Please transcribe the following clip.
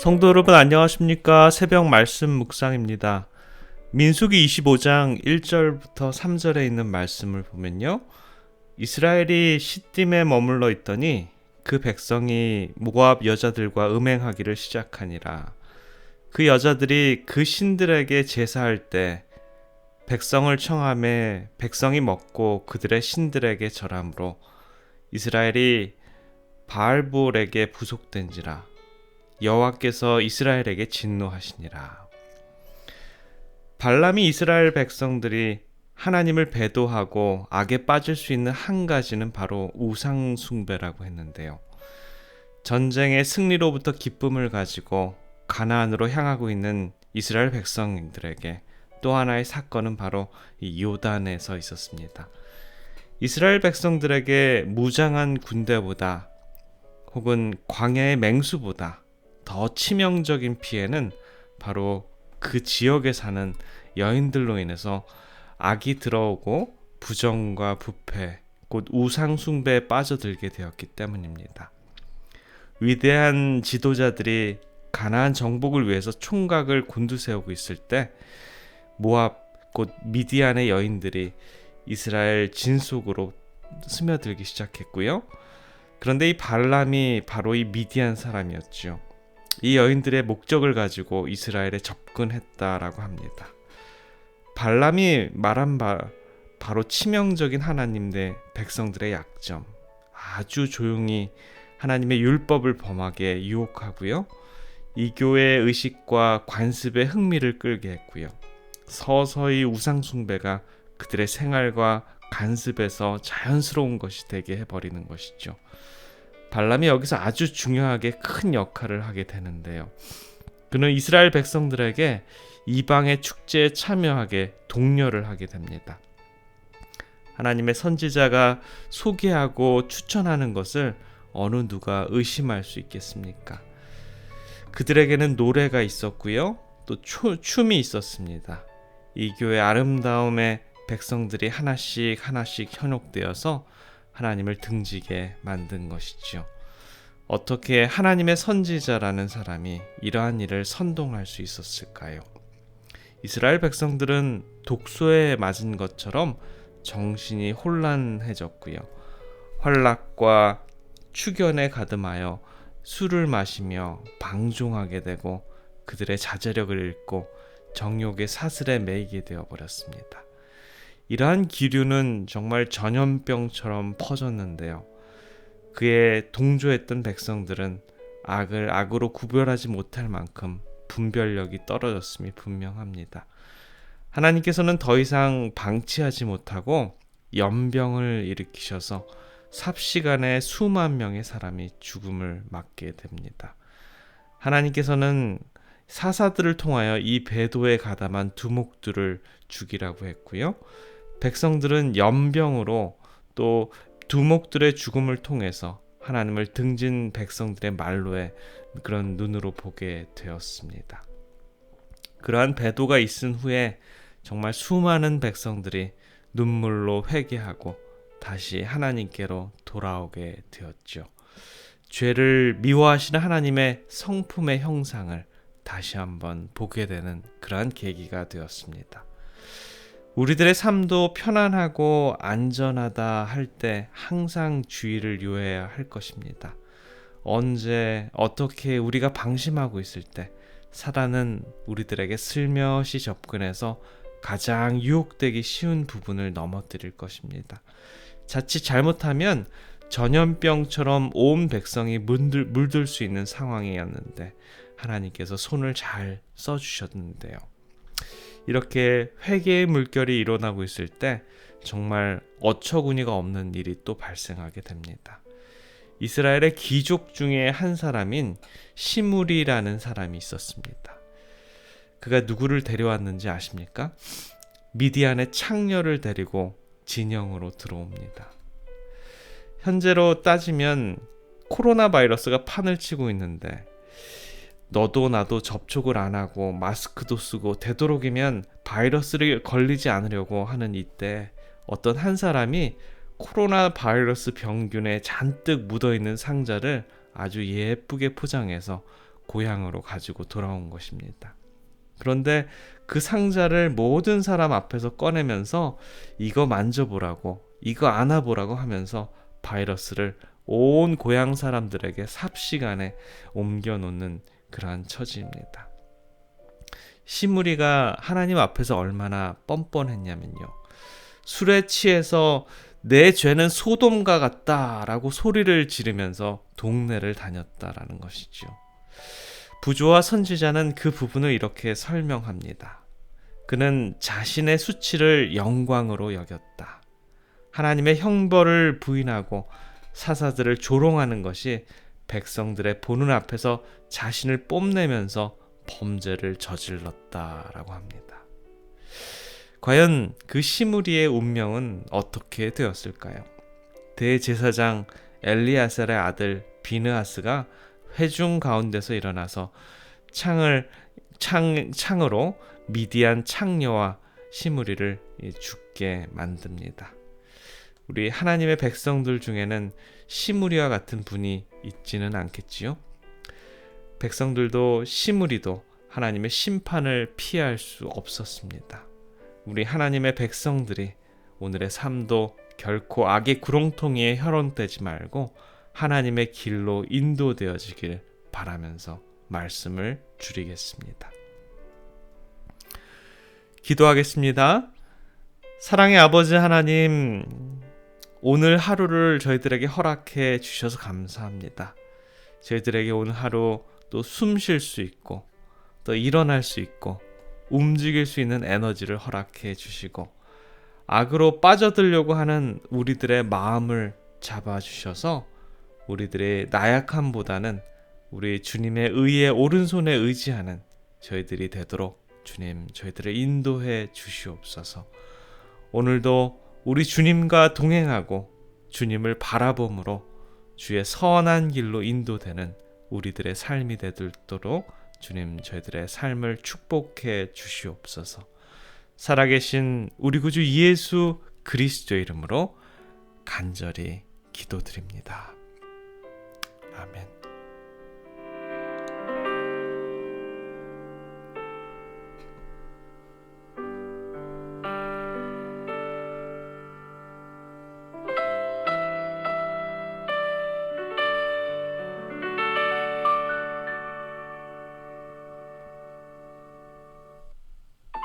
성도 여러분 안녕하십니까? 새벽 말씀 묵상입니다. 민수기 25장 1절부터 3절에 있는 말씀을 보면요. 이스라엘이 시딤에 머물러 있더니 그 백성이 모압 여자들과 음행하기를 시작하니라. 그 여자들이 그 신들에게 제사할 때 백성을 청함에 백성이 먹고 그들의 신들에게 절함으로 이스라엘이 바알볼에게 부속된지라. 여호와께서 이스라엘에게 진노하시니라. 발람이 이스라엘 백성들이 하나님을 배도하고 악에 빠질 수 있는 한 가지는 바로 우상 숭배라고 했는데요. 전쟁의 승리로부터 기쁨을 가지고 가나안으로 향하고 있는 이스라엘 백성들에게 또 하나의 사건은 바로 이 요단에서 있었습니다. 이스라엘 백성들에게 무장한 군대보다 혹은 광야의 맹수보다 더 치명적인 피해는 바로 그 지역에 사는 여인들로 인해서 악이 들어오고 부정과 부패, 곧 우상 숭배에 빠져들게 되었기 때문입니다. 위대한 지도자들이 가나안 정복을 위해서 총각을 곤두세우고 있을 때 모압, 곧 미디안의 여인들이 이스라엘 진 속으로 스며들기 시작했고요. 그런데 이 발람이 바로 이 미디안 사람이었죠. 이 여인들의 목적을 가지고 이스라엘에 접근했다라고 합니다. 발람이 말한 바로 치명적인 하나님 대 백성들의 약점. 아주 조용히 하나님의 율법을 범하게 유혹하고요. 이교의 의식과 관습에 흥미를 끌게 했고요. 서서히 우상 숭배가 그들의 생활과 관습에서 자연스러운 것이 되게 해버리는 것이죠. 발람이 여기서 아주 중요하게 큰 역할을 하게 되는데요. 그는 이스라엘 백성들에게 이방의 축제에 참여하게 독려를 하게 됩니다. 하나님의 선지자가 소개하고 추천하는 것을 어느 누가 의심할 수 있겠습니까? 그들에게는 노래가 있었고요. 또 춤이 있었습니다. 이 교의 아름다움에 백성들이 하나씩 현혹되어서 하나님을 등지게 만든 것이죠. 어떻게 하나님의 선지자라는 사람이 이러한 일을 선동할 수 있었을까요? 이스라엘 백성들은 독소에 맞은 것처럼 정신이 혼란해졌고요. 환락과 추견에 가득하여 술을 마시며 방종하게 되고 그들의 자제력을 잃고 정욕의 사슬에 매이게 되어버렸습니다. 이러한 기류는 정말 전염병처럼 퍼졌는데요. 그에 동조했던 백성들은 악을 악으로 구별하지 못할 만큼 분별력이 떨어졌음이 분명합니다. 하나님께서는 더 이상 방치하지 못하고 연병을 일으키셔서 삽시간에 수만 명의 사람이 죽음을 맞게 됩니다. 하나님께서는 사사들을 통하여 이 배도에 가담한 두목들을 죽이라고 했고요. 백성들은 연병으로 또 두목들의 죽음을 통해서 하나님을 등진 백성들의 말로의 그런 눈으로 보게 되었습니다. 그러한 배도가 있은 후에 정말 수많은 백성들이 눈물로 회개하고 다시 하나님께로 돌아오게 되었죠. 죄를 미워하시는 하나님의 성품의 형상을 다시 한번 보게 되는 그러한 계기가 되었습니다. 우리들의 삶도 편안하고 안전하다 할 때 항상 주의를 요해야 할 것입니다. 언제 어떻게 우리가 방심하고 있을 때 사단은 우리들에게 슬며시 접근해서 가장 유혹되기 쉬운 부분을 넘어뜨릴 것입니다. 자칫 잘못하면 전염병처럼 온 백성이 물들 수 있는 상황이었는데 하나님께서 손을 잘 써주셨는데요. 이렇게 회개의 물결이 일어나고 있을 때 정말 어처구니가 없는 일이 또 발생하게 됩니다. 이스라엘의 귀족 중에 한 사람인 시므리라는 사람이 있었습니다. 그가 누구를 데려왔는지 아십니까? 미디안의 창녀를 데리고 진영으로 들어옵니다. 현재로 따지면 코로나 바이러스가 판을 치고 있는데 너도 나도 접촉을 안 하고 마스크도 쓰고 되도록이면 바이러스를 걸리지 않으려고 하는 이때 어떤 한 사람이 코로나 바이러스 병균에 잔뜩 묻어있는 상자를 아주 예쁘게 포장해서 고향으로 가지고 돌아온 것입니다. 그런데 그 상자를 모든 사람 앞에서 꺼내면서 이거 만져보라고, 이거 안아보라고 하면서 바이러스를 온 고향 사람들에게 삽시간에 옮겨놓는 그러한 처지입니다. 시므리가 하나님 앞에서 얼마나 뻔뻔했냐면요, 술에 취해서 내 죄는 소돔과 같다라고 소리를 지르면서 동네를 다녔다라는 것이죠. 부조와 선지자는 그 부분을 이렇게 설명합니다. 그는 자신의 수치를 영광으로 여겼다. 하나님의 형벌을 부인하고 사사들을 조롱하는 것이 백성들의 보는 앞에서 자신을 뽐내면서 범죄를 저질렀다라고 합니다. 과연 그 시므리의 운명은 어떻게 되었을까요? 대제사장 엘리아셀의 아들 비느하스가 회중 가운데서 일어나서 창으로 미디안 창녀와 시므리를 죽게 만듭니다. 우리 하나님의 백성들 중에는 시므리와 같은 분이 있지는 않겠지요? 백성들도 시므리도 하나님의 심판을 피할 수 없었습니다. 우리 하나님의 백성들이 오늘의 삶도 결코 악의 구렁텅이에 혈안되지 말고 하나님의 길로 인도되어지길 바라면서 말씀을 줄이겠습니다. 기도하겠습니다. 사랑의 아버지 하나님, 오늘 하루를 저희들에게 허락해 주셔서 감사합니다. 저희들에게 오늘 하루 또 숨 쉴 수 있고 또 일어날 수 있고 움직일 수 있는 에너지를 허락해 주시고 악으로 빠져들려고 하는 우리들의 마음을 잡아주셔서 우리들의 나약함보다는 우리 주님의 의의 오른손에 의지하는 저희들이 되도록 주님 저희들을 인도해 주시옵소서. 오늘도 우리 주님과 동행하고 주님을 바라봄으로 주의 선한 길로 인도되는 우리들의 삶이 되도록 주님 저희들의 삶을 축복해 주시옵소서. 살아계신 우리 구주 예수 그리스도의 이름으로 간절히 기도드립니다. 아멘.